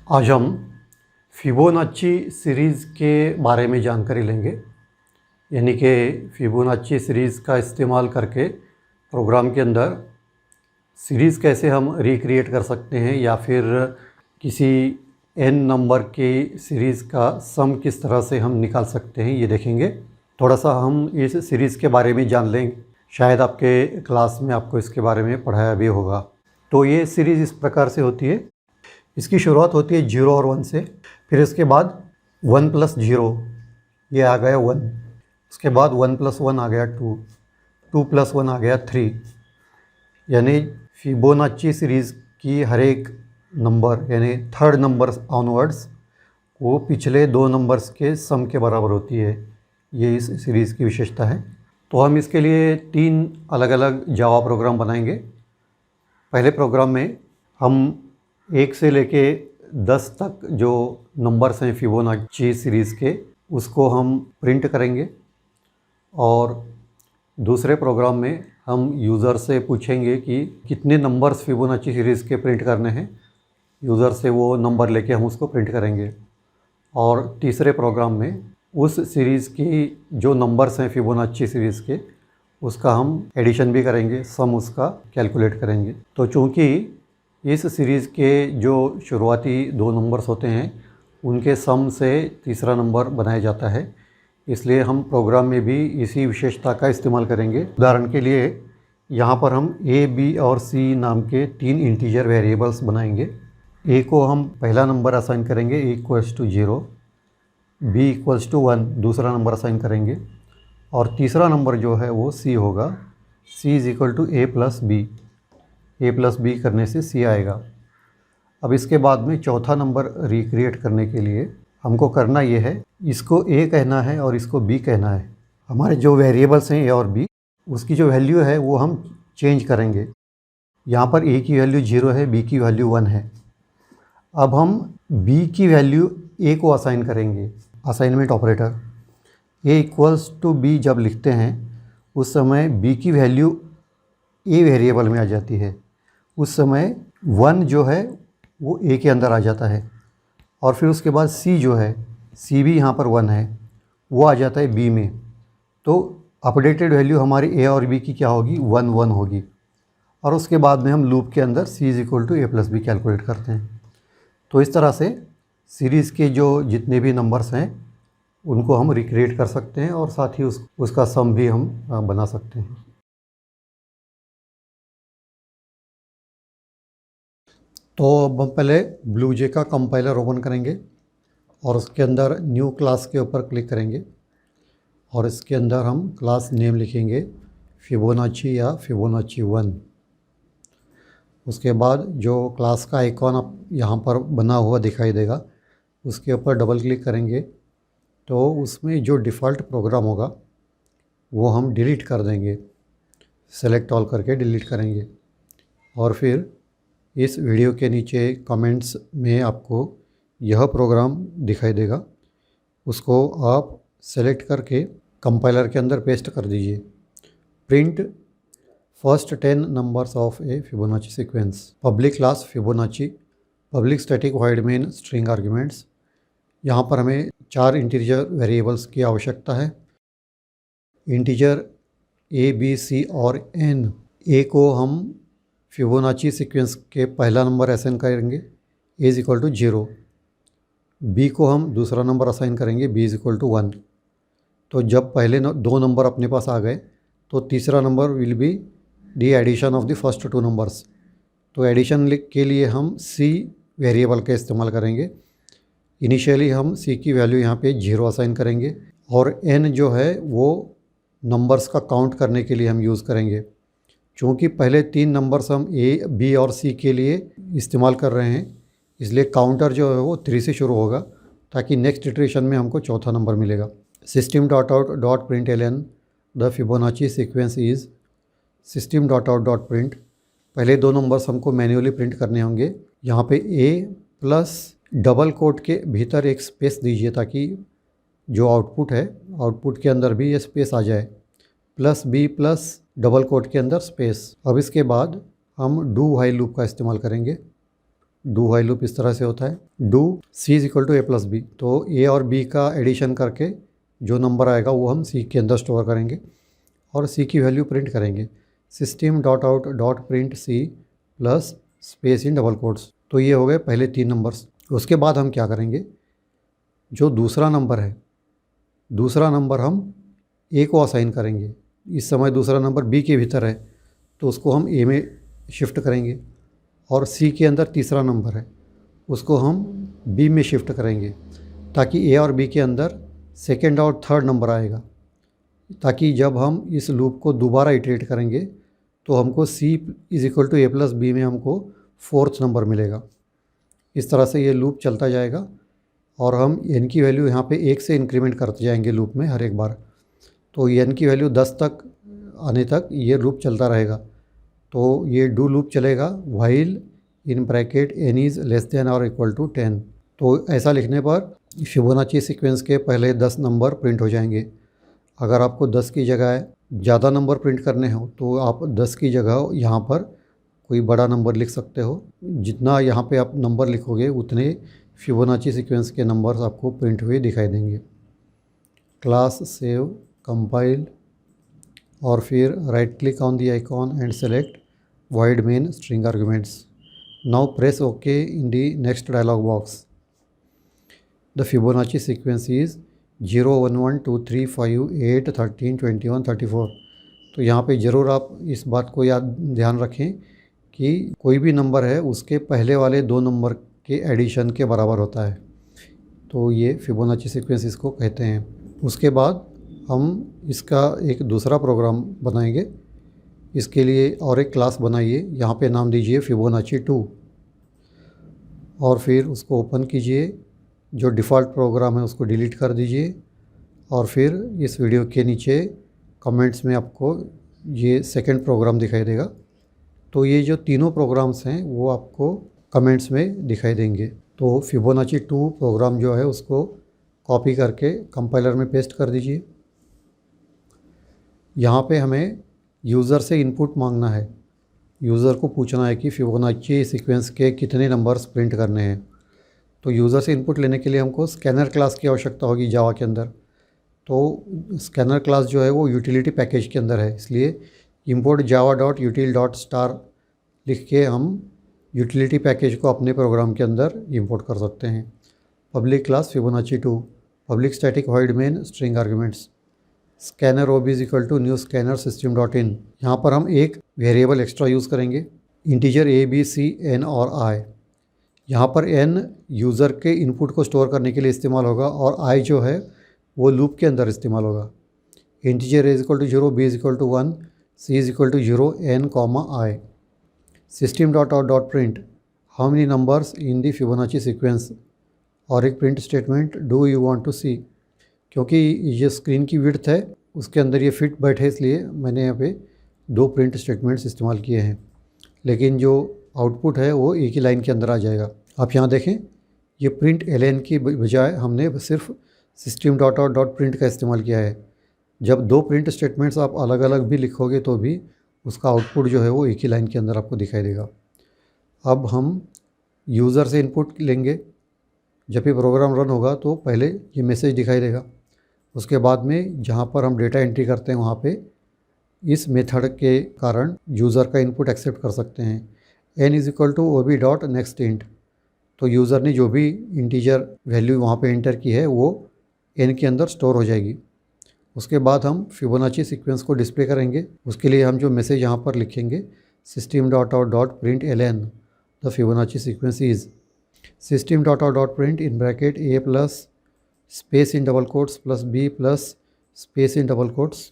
आज हम Fibonacci series के बारे में जानकारी लेंगे, यानी कि फिबोनाची सीरीज़ का इस्तेमाल करके प्रोग्राम के अंदर सीरीज़ कैसे हम रिक्रिएट कर सकते हैं या फिर किसी n नंबर की सीरीज़ का सम किस तरह से हम निकाल सकते हैं, ये देखेंगे। थोड़ा सा हम इस सीरीज़ के बारे में जान लेंगे, शायद आपके क्लास में आपको इसके बारे में पढ़ाया भी होगा। तो ये सीरीज़ इस प्रकार से होती है। इसकी शुरुआत होती है 0 और 1 से, फिर इसके बाद 1 + 0 ये आ गया 1, उसके बाद 1 + 1 आ गया 2, 2 + 1 आ गया 3। यानी फिबोनाची सीरीज़ की हर एक नंबर यानी थर्ड नंबर ऑनवर्ड्स वो पिछले दो नंबर्स के सम के बराबर होती है। ये इस सीरीज़ की विशेषता है। तो हम इसके लिए 3 अलग अलग जावा प्रोग्राम बनाएंगे। पहले प्रोग्राम में हम 1 से लेके 10 तक जो नंबर्स हैं फिबोनाची सीरीज़ के, उसको हम प्रिंट करेंगे। और दूसरे प्रोग्राम में हम यूज़र से पूछेंगे कि कितने नंबर्स फिबोनाची सीरीज़ के प्रिंट करने हैं। यूज़र से वो नंबर लेके हम उसको प्रिंट करेंगे। और तीसरे प्रोग्राम में उस सीरीज़ की जो नंबर्स हैं फिबोनाची सीरीज़ के, उसका हम एडिशन भी करेंगे, सम उसका कैलकुलेट करेंगे। तो चूँकि इस सीरीज़ के जो शुरुआती दो नंबर्स होते हैं उनके सम से तीसरा नंबर बनाया जाता है, इसलिए हम प्रोग्राम में भी इसी विशेषता का इस्तेमाल करेंगे। उदाहरण के लिए यहाँ पर हम a, b और c नाम के 3 इंटीजर वेरिएबल्स बनाएंगे। a को हम पहला नंबर असाइन करेंगे a = 0, b = 1 दूसरा नंबर असाइन करेंगे, और तीसरा नंबर जो है वो c होगा। c = a + b, a + b करने से c आएगा। अब इसके बाद में चौथा नंबर रिक्रिएट करने के लिए हमको करना ये है, इसको a कहना है और इसको b कहना है। हमारे जो वेरिएबल्स हैं a और b, उसकी जो वैल्यू है वो हम चेंज करेंगे। यहाँ पर a की वैल्यू 0 है, b की वैल्यू 1 है। अब हम b की वैल्यू a को असाइन करेंगे, असाइनमेंट ऑपरेटर। a = b जब लिखते हैं उस समय b की वैल्यू a वेरिएबल में आ जाती है। उस समय 1 जो है वो a के अंदर आ जाता है, और फिर उसके बाद c जो है, c भी यहाँ पर 1 है, वो आ जाता है b में। तो अपडेटेड वैल्यू हमारी a और b की क्या होगी, 1 1 होगी। और उसके बाद में हम लूप के अंदर c = a + b कैलकुलेट करते हैं। तो इस तरह से सीरीज़ के जो जितने भी नंबर्स हैं उनको हम रिक्रिएट कर सकते हैं, और साथ ही उसका सम भी हम बना सकते हैं। तो अब हम पहले ब्लूजे का कंपाइलर ओपन करेंगे और उसके अंदर न्यू क्लास के ऊपर क्लिक करेंगे, और इसके अंदर हम क्लास नेम लिखेंगे फिबोनाची या फिबोनाची 1। उसके बाद जो क्लास का आइकॉन आप यहाँ पर बना हुआ दिखाई देगा, उसके ऊपर डबल क्लिक करेंगे तो उसमें जो डिफ़ॉल्ट प्रोग्राम होगा वो हम डिलीट कर देंगे। सेलेक्ट ऑल करके डिलीट करेंगे, और फिर इस वीडियो के नीचे कमेंट्स में आपको यह प्रोग्राम दिखाई देगा, उसको आप सेलेक्ट करके कंपाइलर के अंदर पेस्ट कर दीजिए। Print first 10 numbers of A Fibonacci sequence, public class Fibonacci, public static void main string arguments. यहाँ पर हमें 4 इंटीजर वेरिएबल्स की आवश्यकता है। इंटीजर a, b, c और n। a को हम फिबोनाची सीक्वेंस के पहला नंबर असाइन करेंगे, a = 0। b को हम दूसरा नंबर असाइन करेंगे, b = 1। तो जब पहले दो नंबर अपने पास आ गए तो तीसरा number will be the addition of the first 2 numbers. तो एडिशन के लिए हम c वेरिएबल का इस्तेमाल करेंगे। इनिशियली हम c की वैल्यू यहाँ पे 0 असाइन करेंगे, और n जो है वो नंबर्स का काउंट करने के लिए हम यूज़ करेंगे। चूँकि पहले 3 नंबर्स हम a, b और c के लिए इस्तेमाल कर रहे हैं, इसलिए काउंटर जो है वो 3 से शुरू होगा, ताकि नेक्स्ट इटरेशन में हमको चौथा नंबर मिलेगा। system.out.println the Fibonacci sequence is system.out.print। पहले 2 नंबर्स हमको मैन्युअली प्रिंट करने होंगे। यहाँ पे a + डबल कोट के भीतर एक स्पेस दीजिए, ताकि जो आउटपुट है आउटपुट के अंदर भी ये स्पेस आ जाए, +b + डबल कोट के अंदर स्पेस। अब इसके बाद हम डू व्हाइल लूप का इस्तेमाल करेंगे। डू वाइल लूप इस तरह से होता है। Do C is equal to A plus B, तो ए और बी का एडिशन करके जो नंबर आएगा वो हम सी के अंदर स्टोर करेंगे और सी की वैल्यू प्रिंट करेंगे। System dot out dot print C plus space in double quotes. तो ये हो गए पहले 3 नंबर्स। उसके बाद हम क्या करेंगे, जो दूसरा नंबर है, दूसरा नंबर हम ए को असाइन करेंगे। इस समय दूसरा नंबर बी के भीतर है तो उसको हम ए में शिफ्ट करेंगे, और सी के अंदर तीसरा नंबर है उसको हम बी में शिफ्ट करेंगे, ताकि ए और बी के अंदर सेकेंड और थर्ड नंबर आएगा, ताकि जब हम इस लूप को दोबारा इटरेट करेंगे तो हमको c is equal to A plus b में हमको फोर्थ नंबर मिलेगा। इस तरह से ये लूप चलता जाएगा और हम एन की वैल्यू यहाँ पे 1 से इंक्रीमेंट करते जाएंगे लूप में हर एक बार। तो एन की वैल्यू 10 तक आने तक ये लूप चलता रहेगा। तो ये डू लूप चलेगा while in bracket n is less than और इक्वल टू 10। तो ऐसा लिखने पर फिबोनाची सीक्वेंस के पहले 10 नंबर प्रिंट हो जाएंगे। अगर आपको 10 की जगह ज़्यादा नंबर प्रिंट करने हो तो आप 10 की जगह यहाँ पर कोई बड़ा नंबर लिख सकते हो। जितना यहाँ पे आप नंबर लिखोगे उतने फिबोनाची सीक्वेंस के नंबर्स आपको प्रिंट हुए दिखाई देंगे। क्लास सेव कंपाइल और फिर right click on the icon and select void main string arguments. Now press OK in the next dialog box. The Fibonacci sequence is 0 1 1 2 3 5 8 13 21 34। तो यहाँ पे ज़रूर आप इस बात को ध्यान रखें कि कोई भी नंबर है उसके पहले वाले 2 नंबर के एडिशन के बराबर होता है। तो ये फिबोनाची सीक्वेंस इसको कहते हैं। उसके बाद हम इसका एक दूसरा प्रोग्राम बनाएंगे। इसके लिए और एक क्लास बनाइए, यहाँ पे नाम दीजिए फिबोनाची 2 और फिर उसको ओपन कीजिए। जो डिफ़ॉल्ट प्रोग्राम है उसको डिलीट कर दीजिए और फिर इस वीडियो के नीचे कमेंट्स में आपको ये सेकंड प्रोग्राम दिखाई देगा। तो ये जो तीनों प्रोग्राम्स हैं वो आपको कमेंट्स में दिखाई देंगे। तो फिबोनाची 2 प्रोग्राम जो है उसको कॉपी करके कंपाइलर में पेस्ट कर दीजिए। यहाँ पे हमें यूज़र से इनपुट मांगना है। यूज़र को पूछना है कि फिबोनाची सीक्वेंस के कितने नंबर्स प्रिंट करने हैं। तो यूज़र से इनपुट लेने के लिए हमको स्कैनर क्लास की आवश्यकता होगी जावा के अंदर। तो स्कैनर क्लास जो है वो यूटिलिटी पैकेज के अंदर है, इसलिए import java.util.star लिख के हम यूटिलिटी पैकेज को अपने प्रोग्राम के अंदर इंपोर्ट कर सकते हैं। Public class Fibonacci 2, public static void main string arguments, scanner ob is equal to new scanner system dot in. यहाँ पर हम एक वेरिएबल एक्स्ट्रा यूज़ करेंगे, integer a b c n और i। यहाँ पर n यूज़र के इनपुट को स्टोर करने के लिए इस्तेमाल होगा और i जो है वो लूप के अंदर इस्तेमाल होगा। Integer a is equal to 0, b is equal to 1, c is equal to 0, n comma i। System dot out dot print how many numbers in the Fibonacci sequence, और एक print statement do you want to see. क्योंकि ये screen की width है उसके अंदर ये fit बैठे, इसलिए मैंने यहाँ पे 2 प्रिंट स्टेटमेंट्स इस्तेमाल किए हैं, लेकिन जो आउटपुट है वो एक ही लाइन के अंदर आ जाएगा। आप यहाँ देखें, ये प्रिंट ln की बजाय हमने सिर्फ system dot out dot print का इस्तेमाल किया है। जब 2 प्रिंट स्टेटमेंट्स आप अलग अलग भी लिखोगे तो भी उसका आउटपुट जो है वो एक ही लाइन के अंदर आपको दिखाई देगा। अब हम यूज़र से इनपुट लेंगे। जब भी प्रोग्राम रन होगा तो पहले ये मैसेज दिखाई देगा, उसके बाद में जहाँ पर हम डेटा एंट्री करते हैं वहाँ पे इस मेथड के कारण यूज़र का इनपुट एक्सेप्ट कर सकते हैं। n is equal to ob dot next int, तो यूज़र ने जो भी इंटीजर वैल्यू वहाँ पे एंटर की है वो n के अंदर स्टोर हो जाएगी। उसके बाद हम फिबोनाची सीक्वेंस को डिस्प्ले करेंगे। उसके लिए हम जो मैसेज यहाँ पर लिखेंगे, system dot out dot print ln the Fibonacci sequence is system dot out dot print in bracket a plus space in double quotes plus b plus space in double quotes.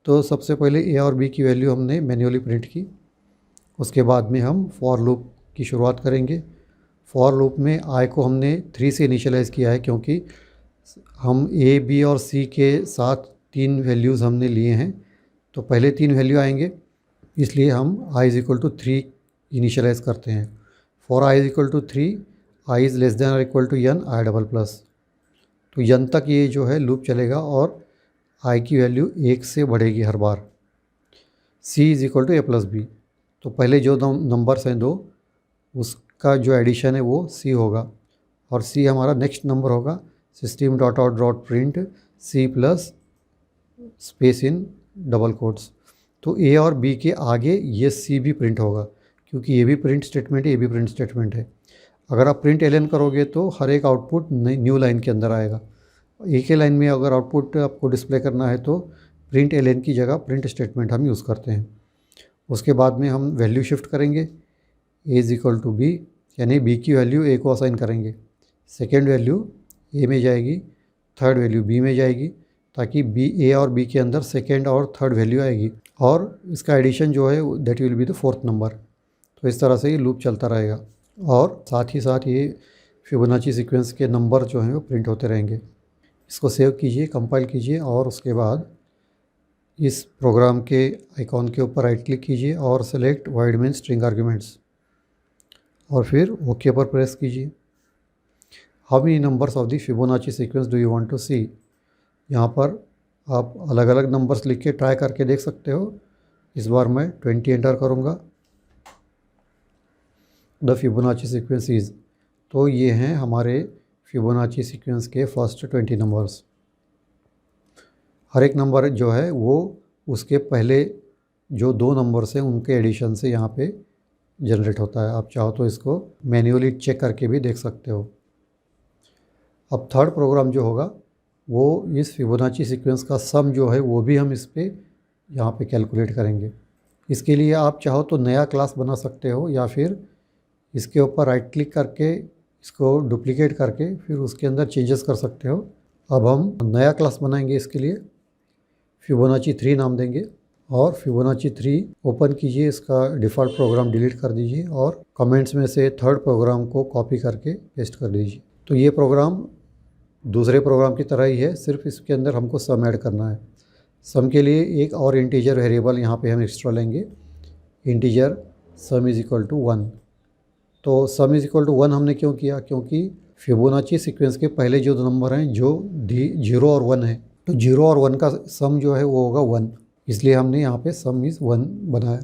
तो सबसे पहले a और b की value हमने manually print की। उसके बाद में हम फॉर लूप की शुरुआत करेंगे। फॉर लूप में i को हमने 3 से इनिशियलाइज़ किया है, क्योंकि हम a b और c के साथ 3 वैल्यूज़ हमने लिए हैं, तो पहले 3 वैल्यू आएंगे, इसलिए हम i is equal to 3 initialise करते हैं। For i is equal to 3, i is less than और equal to n i double plus. तो n तक ये जो है लूप चलेगा और i की वैल्यू 1 से बढ़ेगी हर बार। c is equal to a plus B, तो पहले जो नंबर्स हैं 2 उस का जो एडिशन है वो सी होगा, और सी हमारा नेक्स्ट नंबर होगा system dot out dot print C plus space in double quotes. तो ए और बी के आगे ये सी भी प्रिंट होगा, क्योंकि ये भी प्रिंट स्टेटमेंट है, ये भी प्रिंट स्टेटमेंट है। अगर आप प्रिंट एल एन करोगे तो हर एक आउटपुट न्यू लाइन के अंदर आएगा। एक ही लाइन में अगर आउटपुट आपको डिस्प्ले करना है तो प्रिंट एल एन की जगह प्रिंट स्टेटमेंट हम यूज़ करते हैं। उसके बाद में हम वैल्यू शिफ्ट करेंगे, A is equal to B, यानी बी की वैल्यू ए को असाइन करेंगे। सेकेंड वैल्यू ए में जाएगी, थर्ड वैल्यू बी में जाएगी, ताकि बी ए और बी के अंदर सेकेंड और थर्ड वैल्यू आएगी, और इसका एडिशन जो है that will be the fourth number. तो इस तरह से ये लूप चलता रहेगा, और साथ ही साथ ये फिबोनाची सीक्वेंस के नंबर जो हैं वो प्रिंट होते रहेंगे। इसको सेव कीजिए, कंपाइल कीजिए, और उसके बाद इस प्रोग्राम के आइकॉन के ऊपर राइट क्लिक कीजिए और सेलेक्ट वाइडमेन स्ट्रिंग आर्ग्यूमेंट्स, और फिर ओके पर प्रेस कीजिए। How many numbers of the Fibonacci sequence do you want to see. यहाँ पर आप अलग अलग नंबर्स लिख के ट्राई करके देख सकते हो। इस बार मैं 20 एंटर करूँगा। द फिबोनाची सीक्वेंस इज़, तो ये हैं हमारे फिबोनाची सीक्वेंस के फर्स्ट 20 नंबर्स। हर एक नंबर जो है वो उसके पहले जो 2 नंबर्स हैं उनके एडिशन से यहाँ पे जनरेट होता है। आप चाहो तो इसको मैन्युअली चेक करके भी देख सकते हो। अब थर्ड प्रोग्राम जो होगा वो इस फिबोनाची सीक्वेंस का सम जो है वो भी हम इस पे यहाँ पे कैलकुलेट करेंगे। इसके लिए आप चाहो तो नया क्लास बना सकते हो, या फिर इसके ऊपर राइट क्लिक करके इसको डुप्लीकेट करके फिर उसके अंदर चेंजेस कर सकते हो। अब हम नया क्लास बनाएंगे। इसके लिए फिबोनाची 3 नाम देंगे, और फिबोनाची 3 ओपन कीजिए, इसका डिफ़ॉल्ट प्रोग्राम डिलीट कर दीजिए और कमेंट्स में से थर्ड प्रोग्राम को कॉपी करके पेस्ट कर दीजिए। तो ये प्रोग्राम दूसरे प्रोग्राम की तरह ही है, सिर्फ इसके अंदर हमको सम ऐड करना है। सम के लिए एक और इंटीजर वेरिएबल यहाँ पे हम एक्स्ट्रा लेंगे, integer sum is equal to 1। तो सम इज़ इक्वल टू 1 हमने क्यों किया, क्योंकि फिबोनाची सीक्वेंस के पहले जो 2 नंबर हैं जो 0 और 1 है, तो 0 और 1 का सम जो है वो होगा 1, इसलिए हमने यहाँ पे सम इज़ 1 बनाया।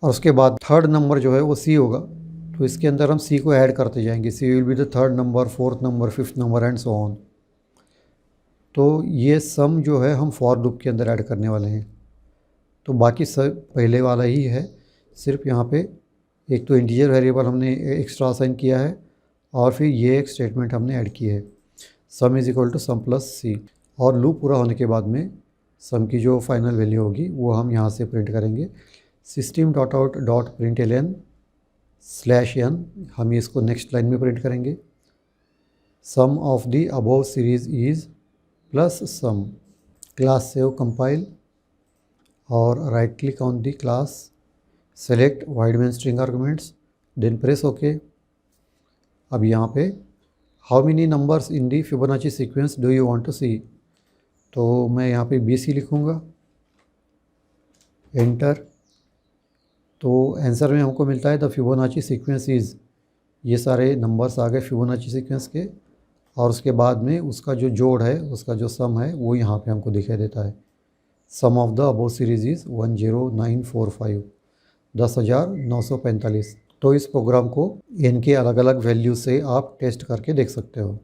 और उसके बाद थर्ड नंबर जो है वो सी होगा, तो इसके अंदर हम सी को ऐड करते जाएंगे। C will be the third number, fourth number, fifth number and so on. तो ये सम जो है हम फॉर लूप के अंदर ऐड करने वाले हैं। तो बाकी सब पहले वाला ही है, सिर्फ यहाँ पे एक तो इंटीजर वेरिएबल हमने एक्स्ट्रा असाइन किया है, और फिर ये एक स्टेटमेंट हमने ऐड की है, sum is equal to sum plus c. और लूप पूरा होने के बाद में सम की जो फाइनल वैल्यू होगी वो हम यहाँ से प्रिंट करेंगे। System dot out dot print l n slash n, हम इसको नेक्स्ट लाइन में प्रिंट करेंगे। Sum of the above series is plus sum. Class save, compile, और right click on the class, select void main string arguments, then press okay. अब यहाँ पे how many numbers in the Fibonacci sequence do you want to see, तो मैं यहाँ पे BC लिखूँगा, enter. तो आंसर में हमको मिलता है द फिबोनाची सीक्वेंस इज़, ये सारे नंबर्स आ गए फिबोनाची सीक्वेंस के, और उसके बाद में उसका जो जोड़ है, उसका जो सम है वो यहाँ पे हमको दिखाई देता है। Sum of the above series is 10945, 10,945। तो इस प्रोग्राम को इनके अलग अलग वैल्यू से आप टेस्ट करके देख सकते हो।